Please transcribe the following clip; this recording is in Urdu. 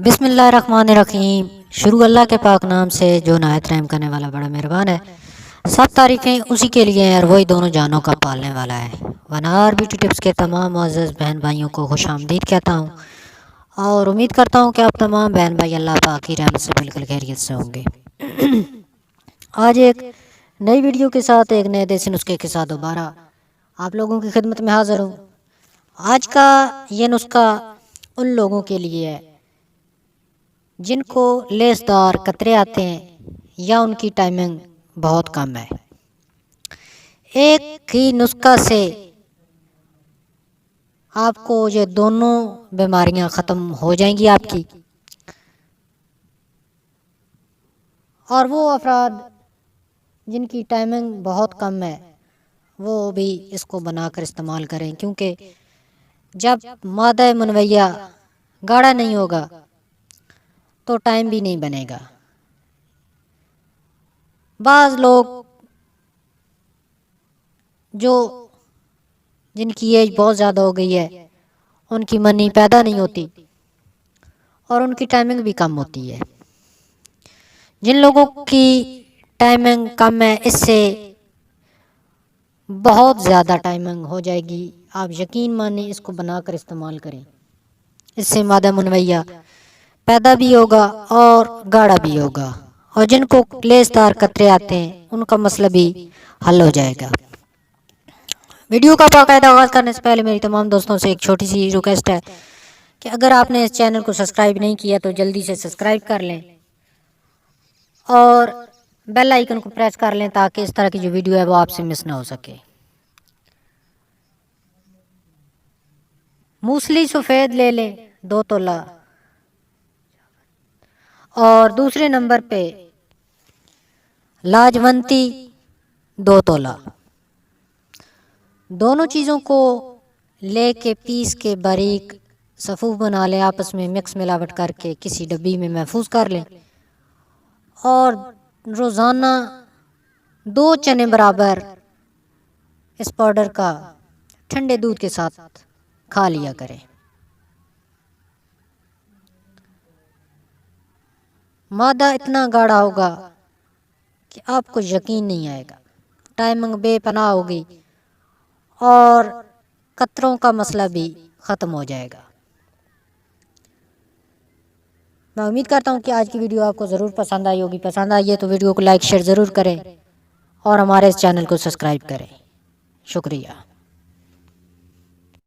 بسم اللہ الرحمن الرحیم۔ شروع اللہ کے پاک نام سے جو نہایت رحم کرنے والا بڑا مہربان ہے۔ سب تعریفیں اسی کے لیے ہیں اور وہی دونوں جانوں کا پالنے والا ہے۔ ونار بیوٹی ٹپس کے تمام معزز بہن بھائیوں کو خوش آمدید کہتا ہوں اور امید کرتا ہوں کہ آپ تمام بہن بھائی اللہ پاک کی رحمت سے بالکل خیریت سے ہوں گے۔ آج ایک نئی ویڈیو کے ساتھ ایک نئے دیسی نسخے کے ساتھ دوبارہ آپ لوگوں کی خدمت میں حاضر ہوں۔ آج کا یہ نسخہ ان لوگوں کے لیے ہے جن کو لیس دار قطرے آتے ہیں یا ان کی ٹائمنگ بہت کم ہے۔ ایک ہی نسخہ سے آپ کو یہ دونوں بیماریاں ختم ہو جائیں گی آپ کی، اور وہ افراد جن کی ٹائمنگ بہت کم ہے وہ بھی اس کو بنا کر استعمال کریں، کیونکہ جب مادہ منویہ گاڑھا نہیں ہوگا تو ٹائم بھی نہیں بنے گا۔ بعض لوگ جن کی ایج بہت زیادہ ہو گئی ہے ان کی منی پیدا نہیں ہوتی اور ان کی ٹائمنگ بھی کم ہوتی ہے۔ جن لوگوں کی ٹائمنگ کم ہے اس سے بہت زیادہ ٹائمنگ ہو جائے گی، آپ یقین مانیں اس کو بنا کر استعمال کریں، اس سے مادہ منویہ پیدا بھی ہوگا اور گاڑھا بھی ہوگا، اور جن کو لیس دار قطرے آتے ہیں ان کا مسئلہ بھی حل ہو جائے گا۔ ویڈیو کا باقاعدہ آغاز کرنے سے پہلے میری تمام دوستوں سے ایک چھوٹی سی ریکویسٹ ہے کہ اگر آپ نے اس چینل کو سبسکرائب نہیں کیا تو جلدی سے سبسکرائب کر لیں اور بیل آئیکن کو پریس کر لیں تاکہ اس طرح کی جو ویڈیو ہے وہ آپ سے مس نہ ہو سکے۔ موسلی سفید لے لیں 2 تولہ، اور دوسرے نمبر پہ لاجونتی 2 تولہ۔ دونوں چیزوں کو لے کے پیس کے باریک صفوف بنا لیں، آپس میں مکس ملاوٹ کر کے کسی ڈبی میں محفوظ کر لیں، اور روزانہ 2 چنے برابر اس پاؤڈر کا ٹھنڈے دودھ کے ساتھ کھا لیا کریں۔ مادہ اتنا گاڑھا ہوگا کہ آپ کو یقین نہیں آئے گا، ٹائمنگ بے پناہ ہوگی اور قطروں کا مسئلہ بھی ختم ہو جائے گا۔ میں امید کرتا ہوں کہ آج کی ویڈیو آپ کو ضرور پسند آئی ہوگی۔ پسند آئی ہے تو ویڈیو کو لائک شیئر ضرور کریں اور ہمارے اس چینل کو سبسکرائب کریں۔ شکریہ۔